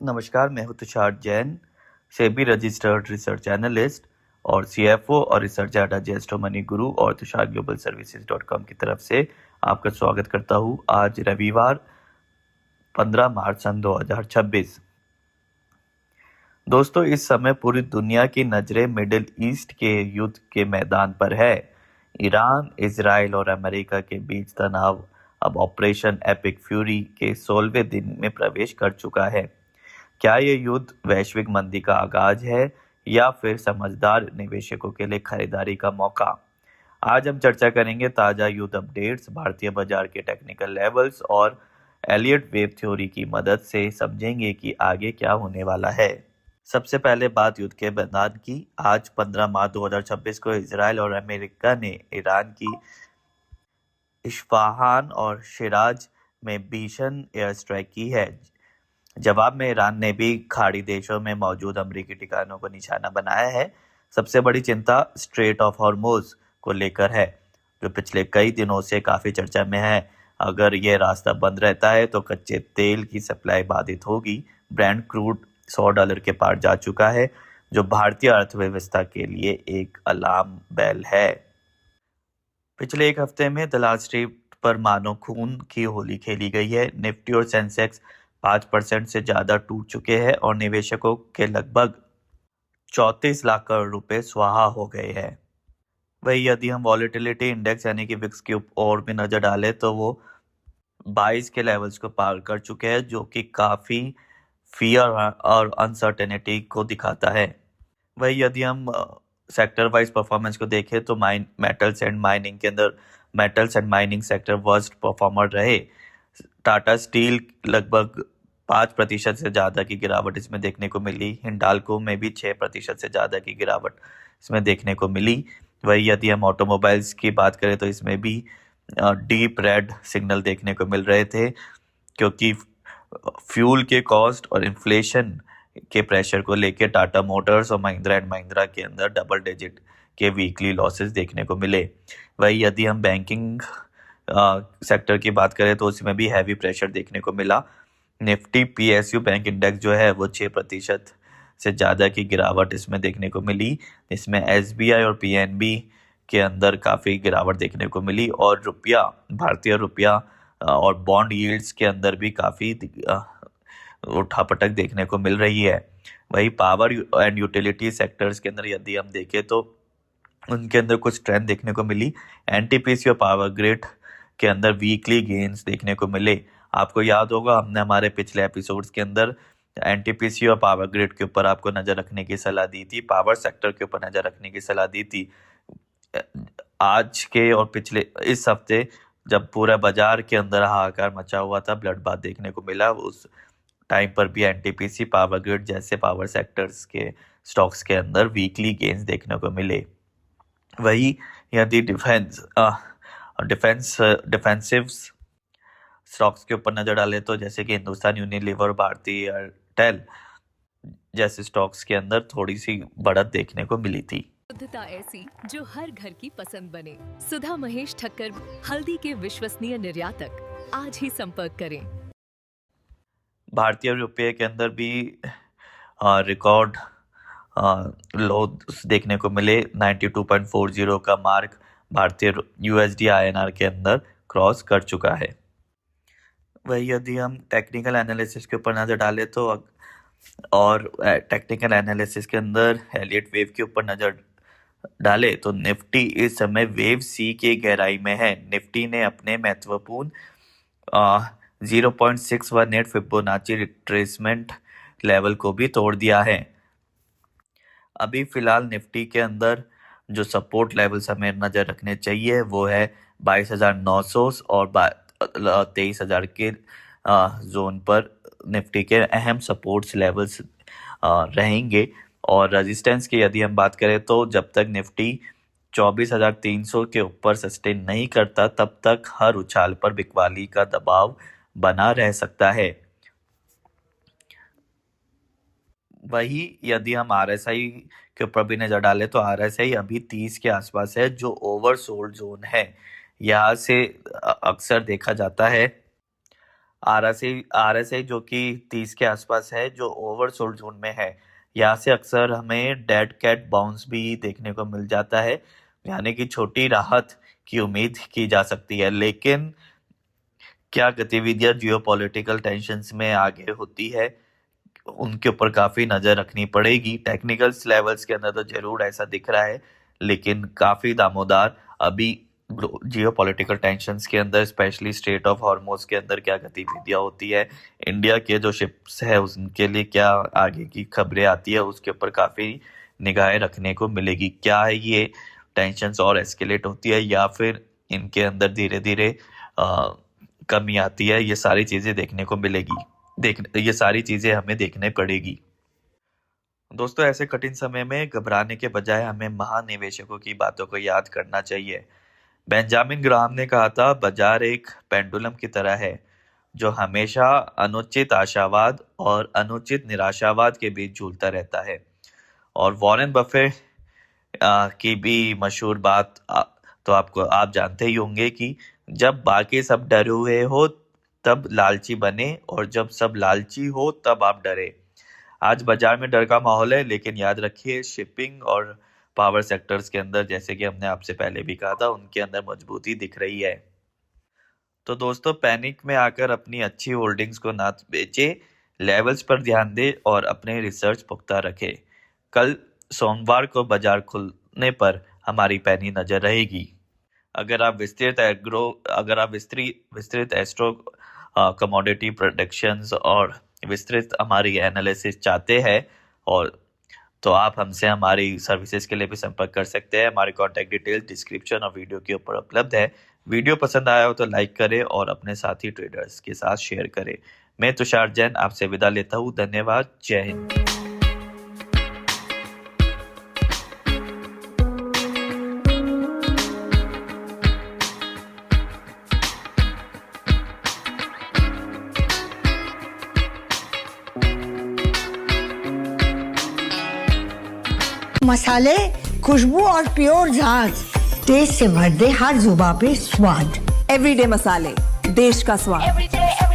नमस्कार, मैं हूं Tushar Jain, SEBI registered research analyst और सीएफओ और रिसर्च एट जेस्टो मनी गुरु और तुषार ग्लोबल सर्विसेज.com की तरफ से आपका स्वागत करता हूं। आज रविवार 15 मार्च सन 2026। दोस्तों, इस समय पूरी दुनिया की नजरें मिडिल ईस्ट के युद्ध के मैदान पर है। ईरान, इजराइल और अमेरिका के बीच तनाव अब ऑपरेशन एपिक फ्यूरी के 16वें दिन में प्रवेश कर चुका है। क्या ये युद्ध वैश्विक मंदी का आगाज है या फिर समझदार निवेशकों के लिए खरीदारी का मौका? आज हम चर्चा करेंगे ताजा युद्ध अपडेट्स, भारतीय बाजार के टेक्निकल लेवल्स और एलियट वेव थ्योरी की मदद से समझेंगे कि आगे क्या होने वाला है। सबसे पहले बात युद्ध के मैदान की। आज 15 मार्च 2026 को इजराइल और अमेरिका ने ईरान की इस्फहान और शिराज में भीषण एयर स्ट्राइक की है। जवाब में ईरान ने भी खाड़ी देशों में मौजूद अमेरिकी ठिकानों को निशाना बनाया है। सबसे बड़ी चिंता स्ट्रेट ऑफ हॉर्मुज को लेकर है, जो पिछले कई दिनों से काफी चर्चा में है। अगर यह रास्ता बंद रहता है तो कच्चे तेल की सप्लाई बाधित होगी। ब्रेंट क्रूड $100 के पार जा चुका है, जो भारतीय अर्थव्यवस्था के लिए एक अलार्म बेल है। पिछले एक हफ्ते में दलाल स्ट्रीट पर मानो खून की होली खेली गई है। निफ्टी और सेंसेक्स 5% से ज्यादा टूट चुके हैं और निवेशकों के लगभग 34 लाख करोड़ रुपए स्वाहा हो गए हैं। वही यदि हम वॉलेटिलिटी इंडेक्स यानी कि विक्स की ओर भी नजर डालें तो वो 22 के लेवल्स को पार कर चुके हैं, जो कि काफी फियर और अनसर्टेनिटी को दिखाता है। वही यदि हम सेक्टर वाइज परफॉर्मेंस को देखें तो मेटल्स एंड माइनिंग के अंदर metals and mining sector worst performer रहे। टाटा स्टील लगभग 5% से ज्यादा की गिरावट इसमें देखने को मिली। हिंडाल्को में भी 6% से ज्यादा की गिरावट इसमें देखने को मिली। वही यदि हम ऑटोमोबाइल्स की बात करें तो इसमें भी डीप रेड सिग्नल देखने को मिल रहे थे, क्योंकि फ्यूल के कॉस्ट और इन्फ्लेशन के प्रेशर को लेकर टाटा मोटर्स और महिंद्रा एंड महिंद्रा के अंदर डबल डिजिट के वीकली लॉसेस देखने को मिले। वही यदि हम बैंकिंग सेक्टर की बात करें तो उसमें भी हैवी प्रेशर देखने को मिला। निफ्टी पीएसयू बैंक इंडेक्स जो है वो 6% से ज़्यादा की गिरावट इसमें देखने को मिली। इसमें एसबीआई और पीएनबी के अंदर काफ़ी गिरावट देखने को मिली और भारतीय रुपया और बॉन्ड यील्ड्स के अंदर भी काफ़ी उठापटक देखने को मिल रही है। वही पावर एंड यूटिलिटी सेक्टर्स के अंदर यदि हम देखें तो उनके अंदर कुछ ट्रेंड देखने को मिली। एनटीपीसी और पावर ग्रिड के अंदर वीकली गेन्स देखने को मिले। आपको याद होगा, हमने हमारे पिछले एपिसोड्स के अंदर एनटीपीसी और पावर ग्रिड के ऊपर आपको नजर रखने की सलाह दी थी, पावर सेक्टर के ऊपर नजर रखने की सलाह दी थी। आज के और पिछले इस हफ्ते जब पूरा बाजार के अंदर हाहाकार मचा हुआ था, ब्लड बाथ देखने को मिला, उस टाइम पर भी एनटीपीसी, पावर ग्रिड जैसे पावर सेक्टर्स के स्टॉक्स के अंदर वीकली गेन्स देखने को मिले। वही यदि डिफेंसिव स्टॉक्स के ऊपर नजर डाले तो जैसे कि हिंदुस्तान यूनिलीवर, भारतीय एयरटेल जैसे स्टॉक्स के अंदर थोड़ी सी बढ़त देखने को मिली थी। शुद्धता ऐसी जो हर घर की पसंद बने। सुधा महेश ठक्कर, हल्दी के विश्वसनीय निर्यातक। आज ही संपर्क करें। भारतीय रुपये के अंदर भी रिकॉर्ड लो देखने को मिले। 92.40 का मार्क भारतीय यूएसडी आईएनआर के अंदर क्रॉस कर चुका है। वही यदि हम टेक्निकल एनालिसिस के ऊपर नजर डालें तो और टेक्निकल एनालिसिस के अंदर एलियट वेव के ऊपर नजर डाले तो निफ्टी इस समय वेव सी की गहराई में है। निफ्टी ने अपने महत्वपूर्ण 0.618 फिबोनाची रिट्रेसमेंट लेवल को भी तोड़ दिया है। अभी फिलहाल निफ्टी के अंदर जो सपोर्ट लेवल्स हमें नजर रखने चाहिए वो है 22,900 और 23,000 के जोन पर निफ्टी के अहम सपोर्ट्स लेवल्स रहेंगे। और रेजिस्टेंस की यदि हम बात करें तो जब तक निफ्टी 24,300 के ऊपर सस्टेन नहीं करता तब तक हर उछाल पर बिकवाली का दबाव बना रह सकता है। वही यदि हम आरएसआई के ऊपर भी नजर डालें तो आरएसआई अभी 30 के आसपास है, जो ओवरसोल्ड जोन है। यहाँ से अक्सर देखा जाता है RSI जो कि 30 के आसपास है, जो ओवरसोल्ड जोन में है। यहाँ से अक्सर हमें डेड कैट बाउंस भी देखने को मिल जाता है, यानी कि छोटी राहत की उम्मीद की जा सकती है। लेकिन क्या गतिविधियां जियोपॉलिटिकल टेंशंस में आगे होती है, उनके ऊपर काफी नजर रखनी पड़ेगी। टेक्निकल लेवल्स के अंदर तो जरूर ऐसा दिख रहा है, लेकिन काफी दामोदार अभी जियोपॉलिटिकल टेंशंस के अंदर, स्पेशली स्ट्रेट ऑफ हॉर्मुज के अंदर क्या गतिविधियां होती है, इंडिया के जो शिप्स है उनके लिए क्या आगे की खबरें आती है, उसके ऊपर काफी निगाहें रखने को मिलेगी। क्या है ये टेंशंस और एस्केलेट होती है, या फिर इनके अंदर धीरे धीरे कमी आती है, ये सारी चीजें देखने को मिलेगी। ये सारी चीजें हमें देखने पड़ेगी। दोस्तों, ऐसे कठिन समय में घबराने के बजाय हमें महानिवेशकों की बातों को याद करना चाहिए। बेंजामिन ग्राहम ने कहा था, बाजार एक पेंडुलम की तरह है जो हमेशा अनुचित आशावाद और अनुचित निराशावाद के बीच झूलता रहता है। और वॉरेन बफेट की भी मशहूर बात तो आप जानते ही होंगे कि जब बाकी सब डरे हुए हो तब लालची बने, और जब सब लालची हो तब आप डरे। आज बाजार में डर का माहौल है, लेकिन याद रखिए शिपिंग और पावर सेक्टर्स के अंदर, जैसे कि हमने आपसे पहले भी कहा था, उनके अंदर मजबूती दिख रही है। तो दोस्तों, पैनिक में आकर अपनी अच्छी होल्डिंग्स को ना बेचे, लेवल्स पर ध्यान दे और अपने रिसर्च पुख्ता रखे। कल सोमवार को बाजार खुलने पर हमारी पैनी नजर रहेगी। अगर आप विस्तृत एस्ट्रो कमोडिटी प्रोडक्शंस और विस्तृत हमारी एनालिसिस चाहते हैं, और तो आप हमसे हमारी सर्विसेज के लिए भी संपर्क कर सकते हैं। हमारे कॉन्टैक्ट डिटेल्स डिस्क्रिप्शन और वीडियो के ऊपर उपलब्ध है। वीडियो पसंद आया हो तो लाइक करें और अपने साथी ट्रेडर्स के साथ शेयर करें। मैं तुषार जैन आपसे विदा लेता हूँ। धन्यवाद। जय हिंद। मसाले, खुशबू और प्योर झाग, टेस्ट से भर दे हर जुबां पे स्वाद। एवरीडे मसाले, देश का स्वाद।